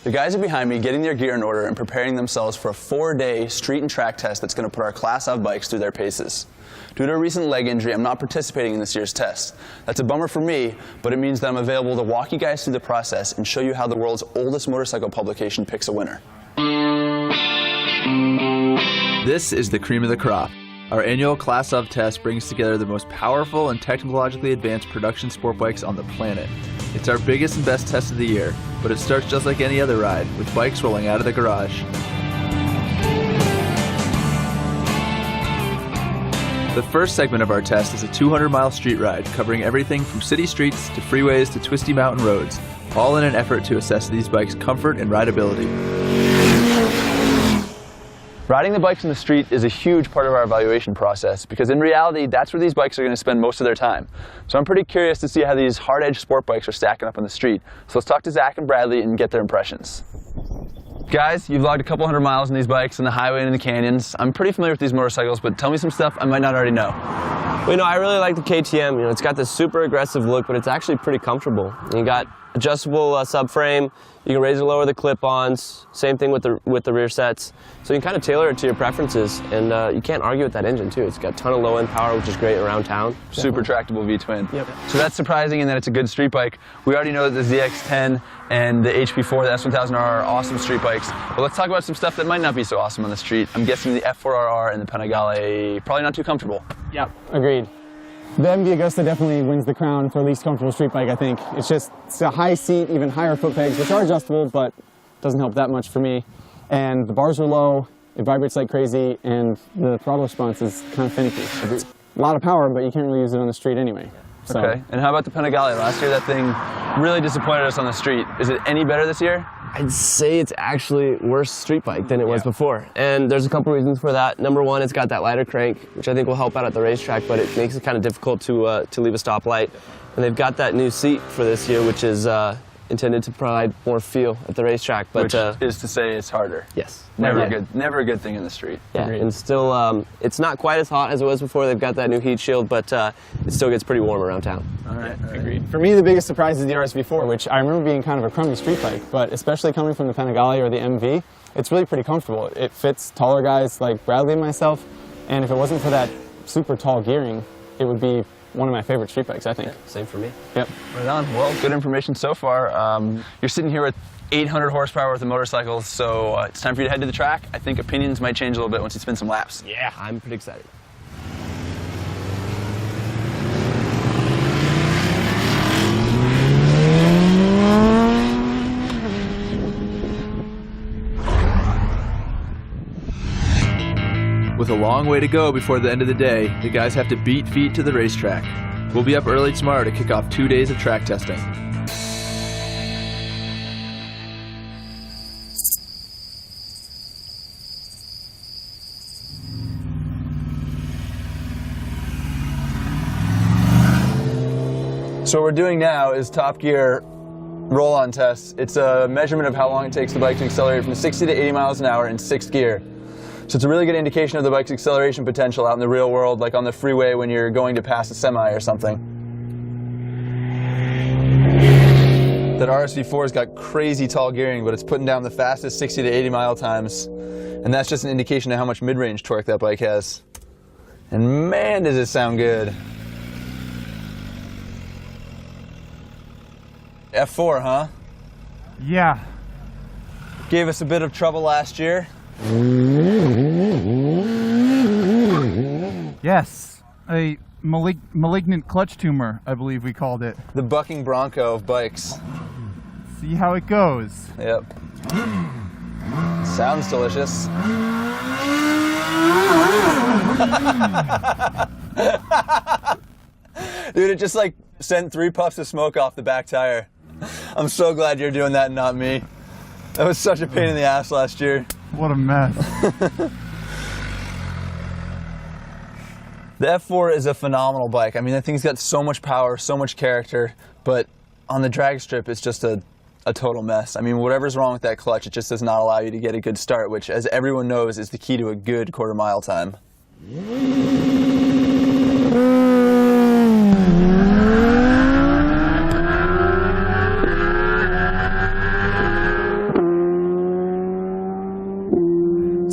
The guys are behind me getting their gear in order and preparing themselves for a 4-day street and track test that's going to put our Class Av bikes through their paces. Due to a recent leg injury, I'm not participating in this year's test. That's a bummer for me, but it means that I'm available to walk you guys through the process and show you how the world's oldest motorcycle publication picks a winner. This is the cream of the crop. Our annual Class Av test brings together the most powerful and technologically advanced production sport bikes on the planet. It's our biggest and best test of the year, but it starts just like any other ride, with bikes rolling out of the garage. The first segment of our test is a 200-mile street ride, covering everything from city streets to freeways to twisty mountain roads, all in an effort to assess these bikes' comfort and rideability. Riding the bikes in the street is a huge part of our evaluation process because in reality, that's where these bikes are going to spend most of their time. So I'm pretty curious to see how these hard-edged sport bikes are stacking up on the street. So let's talk to Zach and Bradley and get their impressions. Guys, you've logged a couple hundred miles on these bikes on the highway and in the canyons. I'm pretty familiar with these motorcycles, but tell me some stuff I might not already know. Well, I really like the KTM. It's got this super aggressive look, but it's actually pretty comfortable. You got adjustable subframe. You can raise or lower the clip-ons. Same thing with the rear sets. So you can kind of tailor it to your preferences, and you can't argue with that engine too. It's got a ton of low-end power, which is great around town. Super tractable V-twin. Yep. So that's surprising in that it's a good street bike. We already know that the ZX-10 and the HP4, the S1000R are awesome street bikes. But let's talk about some stuff that might not be so awesome on the street. I'm guessing the F4RR and the Panigale probably not too comfortable. Yep, agreed. The MV Agusta definitely wins the crown for least comfortable street bike, I think. It's a high seat, even higher foot pegs, which are adjustable, but doesn't help that much for me. And the bars are low, it vibrates like crazy, and the throttle response is kind of finicky. A lot of power, but you can't really use it on the street anyway. So. Okay, and how about the Panigale? Last year that thing really disappointed us on the street. Is it any better this year? I'd say it's actually worse street bike than it was before. And there's a couple reasons for that. Number one, it's got that lighter crank, which I think will help out at the racetrack, but it makes it kind of difficult to leave a stoplight. And they've got that new seat for this year, which is intended to provide more feel at the racetrack. But, which is to say it's harder. Yes. Never a good thing in the street. Yeah, and still, it's not quite as hot as it was before. They've got that new heat shield, but it still gets pretty warm around town. All right, agreed. For me, the biggest surprise is the RSV4, which I remember being kind of a crummy street bike, but especially coming from the Panigale or the MV, it's really pretty comfortable. It fits taller guys like Bradley and myself, and if it wasn't for that super tall gearing, it would be one of my favorite street bikes, I think. Yeah, same for me. Yep. Right on. Well, good information so far. You're sitting here with 800 horsepower worth of motorcycles, so it's time for you to head to the track. I think opinions might change a little bit once you spin some laps. Yeah, I'm pretty excited. With a long way to go before the end of the day, the guys have to beat feet to the racetrack. We'll be up early tomorrow to kick off 2 days of track testing. So what we're doing now is Top Gear roll-on tests. It's a measurement of how long it takes the bike to accelerate from 60 to 80 miles an hour in 6th gear. So it's a really good indication of the bike's acceleration potential out in the real world, like on the freeway when you're going to pass a semi or something. That RSV4's got crazy tall gearing, but it's putting down the fastest 60 to 80 mile times. And that's just an indication of how much mid-range torque that bike has. And man, does it sound good. F4, huh? Yeah. Gave us a bit of trouble last year. Yes, a malignant clutch tumor, I believe we called it. The bucking bronco of bikes. See how it goes. Yep. Sounds delicious. Dude, it just like sent 3 puffs of smoke off the back tire. I'm so glad you're doing that and not me. That was such a pain in the ass last year. What a mess. The F4 is a phenomenal bike. I mean, that thing's got so much power, so much character, but on the drag strip, it's just a total mess. I mean, whatever's wrong with that clutch, it just does not allow you to get a good start, which, as everyone knows, is the key to a good quarter-mile time.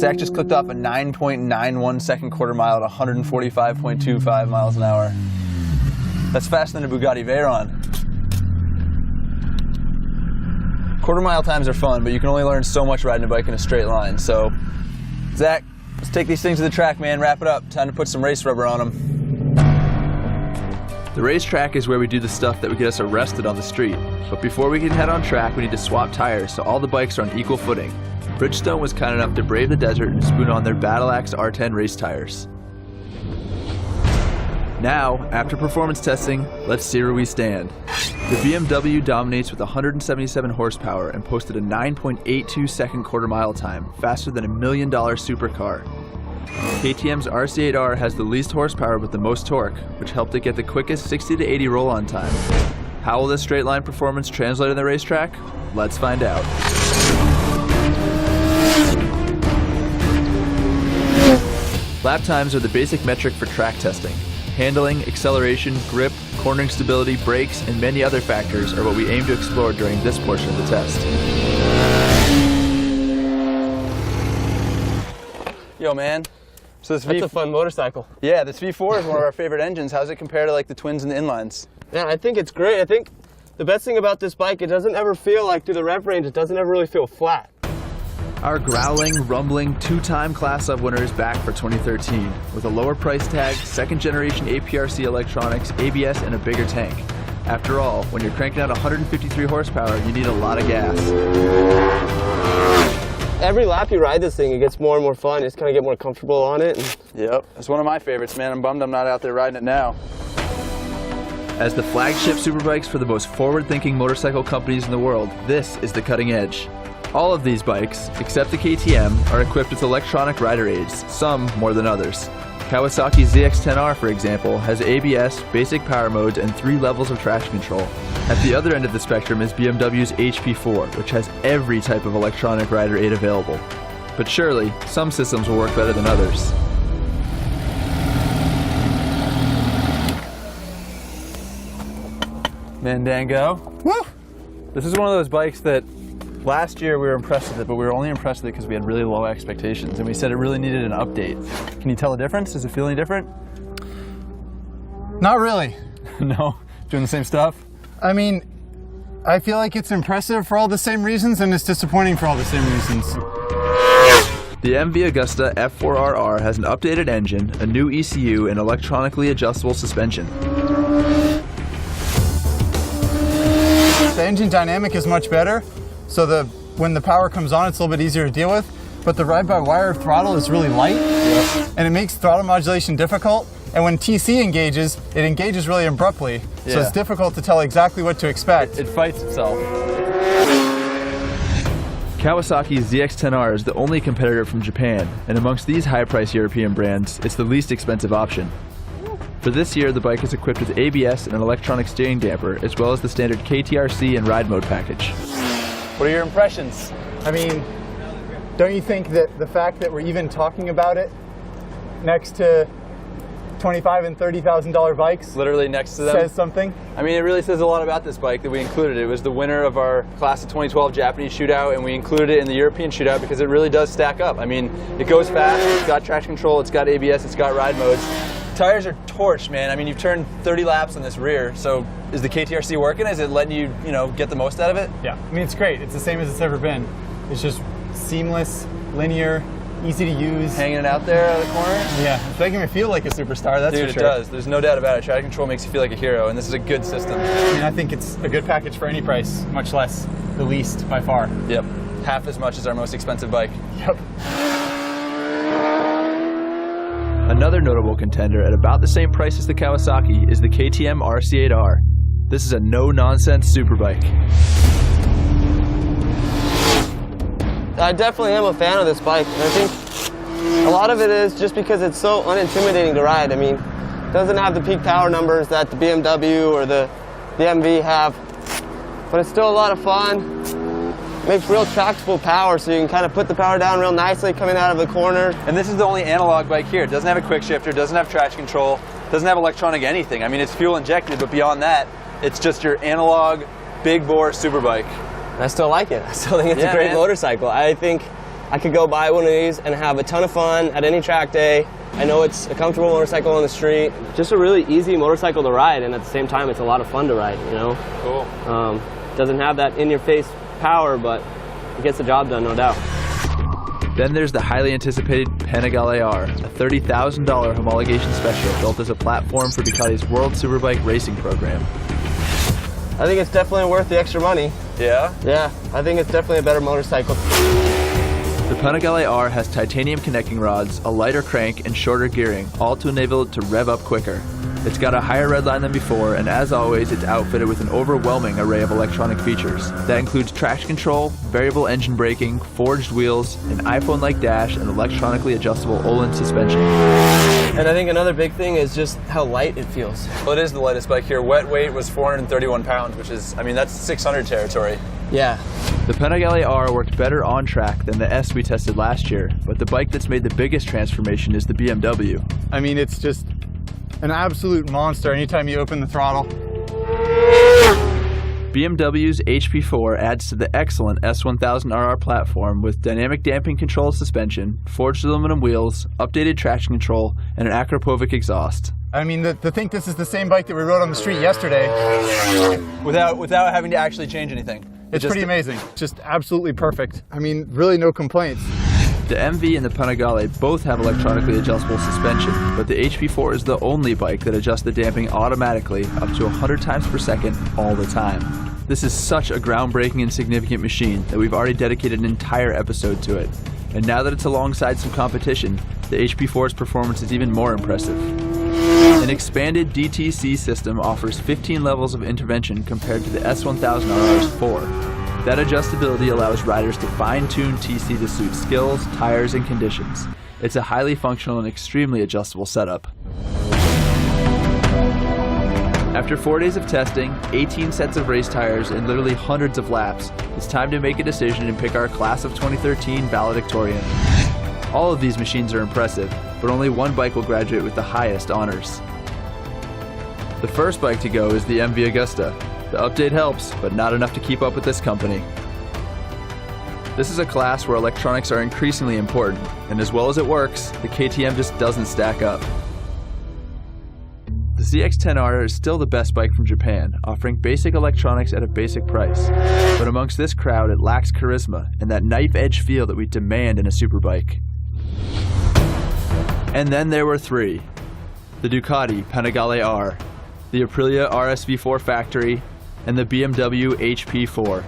Zach just clicked off a 9.91 second quarter mile at 145.25 miles an hour. That's faster than a Bugatti Veyron. Quarter mile times are fun, but you can only learn so much riding a bike in a straight line. So, Zach, let's take these things to the track, man. Wrap it up. Time to put some race rubber on them. The racetrack is where we do the stuff that would get us arrested on the street. But before we can head on track, we need to swap tires so all the bikes are on equal footing. Bridgestone was kind enough to brave the desert and spoon on their Battle Axe R10 race tires. Now, after performance testing, let's see where we stand. The BMW dominates with 177 horsepower and posted a 9.82 second quarter mile time, faster than $1 million supercar. KTM's RC8R has the least horsepower but the most torque, which helped it get the quickest 60 to 80 roll-on time. How will this straight line performance translate on the racetrack? Let's find out. Lap times are the basic metric for track testing. Handling, acceleration, grip, cornering stability, brakes, and many other factors are what we aim to explore during this portion of the test. Yo, man. So this That's a fun motorcycle. Yeah, this V4 is one of our favorite engines. How does it compare to like the twins and the inlines? Yeah, I think it's great. I think the best thing about this bike, it doesn't ever feel like through the rev range, it doesn't ever really feel flat. Our growling, rumbling, two-time Class Up winner is back for 2013 with a lower price tag, second generation APRC electronics, ABS, and a bigger tank. After all, when you're cranking out 153 horsepower, you need a lot of gas. Every lap you ride this thing, it gets more and more fun. You just kind of get more comfortable on it. Yep, it's one of my favorites, man. I'm bummed I'm not out there riding it now. As the flagship superbikes for the most forward-thinking motorcycle companies in the world, this is the cutting edge. All of these bikes, except the KTM, are equipped with electronic rider aids, some more than others. Kawasaki's ZX-10R, for example, has ABS, basic power modes, and 3 levels of traction control. At the other end of the spectrum is BMW's HP4, which has every type of electronic rider aid available. But surely, some systems will work better than others. Mandango. Woo! This is one of those bikes that last year we were impressed with it, but we were only impressed with it because we had really low expectations, and we said it really needed an update. Can you tell the difference? Does it feel any different? Not really. No? Doing the same stuff? I mean, I feel like it's impressive for all the same reasons and it's disappointing for all the same reasons. The MV Agusta F4RR has an updated engine, a new ECU, and electronically adjustable suspension. The engine dynamic is much better, so when the power comes on, it's a little bit easier to deal with, but the ride-by-wire throttle is really light, and it makes throttle modulation difficult, and when TC engages, it engages really abruptly, so it's difficult to tell exactly what to expect. It fights itself. Kawasaki's ZX-10R is the only competitor from Japan, and amongst these high-priced European brands, it's the least expensive option. For this year, the bike is equipped with ABS and an electronic steering damper, as well as the standard KTRC and ride mode package. What are your impressions? I mean, don't you think that the fact that we're even talking about it next to $25,000 and $30,000 bikes Literally next to them. says something? I mean, it really says a lot about this bike that we included. It was the winner of our class of 2012 Japanese shootout, and we included it in the European shootout because it really does stack up. I mean, it goes fast, it's got traction control, it's got ABS, it's got ride modes. Tires are torched, man. I mean, you've turned 30 laps on this rear, so is the KTRC working? Is it letting you, get the most out of it? Yeah, I mean, it's great. It's the same as it's ever been. It's just seamless, linear, easy to use. Hanging it out there out of the corner? Yeah, it's making me feel like a superstar, that's Dude, for sure. it does. There's no doubt about it. Traction control makes you feel like a hero, and this is a good system. I mean, I think it's a good package for any price, much less the least by far. Yep. Half as much as our most expensive bike. Yep. Another notable contender at about the same price as the Kawasaki is the KTM RC8R. This is a no-nonsense superbike. I definitely am a fan of this bike. And I think a lot of it is just because it's so unintimidating to ride. I mean, it doesn't have the peak power numbers that the BMW or the MV have, but it's still a lot of fun. Makes real tractable power, so you can kind of put the power down real nicely coming out of the corner. And this is the only analog bike here. It doesn't have a quick shifter, doesn't have traction control, doesn't have electronic anything. I mean, it's fuel injected, but beyond that, it's just your analog, big bore superbike. I still like it. I still think it's a great motorcycle. I think I could go buy one of these and have a ton of fun at any track day. I know it's a comfortable motorcycle on the street. Just a really easy motorcycle to ride, and at the same time, it's a lot of fun to ride, you know? Cool. Doesn't have that in-your-face power, but it gets the job done, no doubt. Then there's the highly anticipated Panigale R, a $30,000 homologation special built as a platform for Ducati's World Superbike racing program. I think it's definitely worth the extra money. Yeah? Yeah, I think it's definitely a better motorcycle. The Panigale R has titanium connecting rods, a lighter crank, and shorter gearing, all to enable it to rev up quicker. It's got a higher redline than before, and as always, it's outfitted with an overwhelming array of electronic features. That includes traction control, variable engine braking, forged wheels, an iPhone-like dash, and electronically adjustable Olin suspension. And I think another big thing is just how light it feels. Well, it is the lightest bike here. Wet weight was 431 pounds, which is, I mean, that's 600 territory. Yeah. The Panigale R worked better on track than the S we tested last year, but the bike that's made the biggest transformation is the BMW. I mean, it's just an absolute monster anytime you open the throttle. BMW's HP4 adds to the excellent S1000RR platform with dynamic damping control suspension, forged aluminum wheels, updated traction control, and an Akrapovic exhaust. I mean, to think this is the same bike that we rode on the street yesterday, Without having to actually change anything. it's pretty amazing. Just absolutely perfect. I mean, really no complaints. The MV and the Panigale both have electronically adjustable suspension, but the HP4 is the only bike that adjusts the damping automatically up to 100 times per second all the time. This is such a groundbreaking and significant machine that we've already dedicated an entire episode to it. And now that it's alongside some competition, the HP4's performance is even more impressive. An expanded DTC system offers 15 levels of intervention compared to the S1000RR's 4. That adjustability allows riders to fine-tune TC to suit skills, tires, and conditions. It's a highly functional and extremely adjustable setup. After 4 days of testing, 18 sets of race tires, and literally hundreds of laps, it's time to make a decision and pick our class of 2013 valedictorian. All of these machines are impressive, but only one bike will graduate with the highest honors. The first bike to go is the MV Agusta. The update helps, but not enough to keep up with this company. This is a class where electronics are increasingly important, and as well as it works, the KTM just doesn't stack up. The ZX-10R is still the best bike from Japan, offering basic electronics at a basic price. But amongst this crowd, it lacks charisma and that knife-edge feel that we demand in a superbike. And then there were three. The Ducati Panigale R, the Aprilia RSV4 Factory, and the BMW HP4.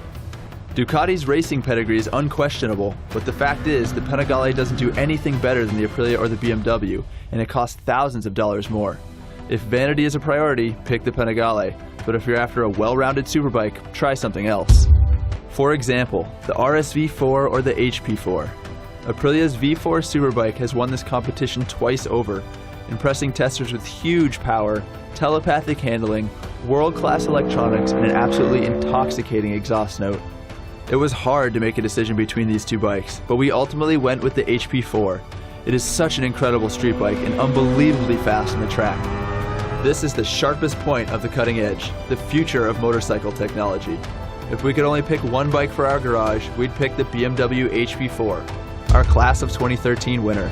Ducati's racing pedigree is unquestionable, but the fact is the Panigale doesn't do anything better than the Aprilia or the BMW, and it costs thousands of dollars more. If vanity is a priority, pick the Panigale, but if you're after a well-rounded superbike, try something else. For example, the RSV4 or the HP4. Aprilia's V4 superbike has won this competition twice over, impressing testers with huge power, telepathic handling, world-class electronics, and an absolutely intoxicating exhaust note. It was hard to make a decision between these two bikes, but we ultimately went with the HP4. It is such an incredible street bike and unbelievably fast on the track. This is the sharpest point of the cutting edge, the future of motorcycle technology. If we could only pick one bike for our garage, we'd pick the BMW HP4, our class of 2013 winner.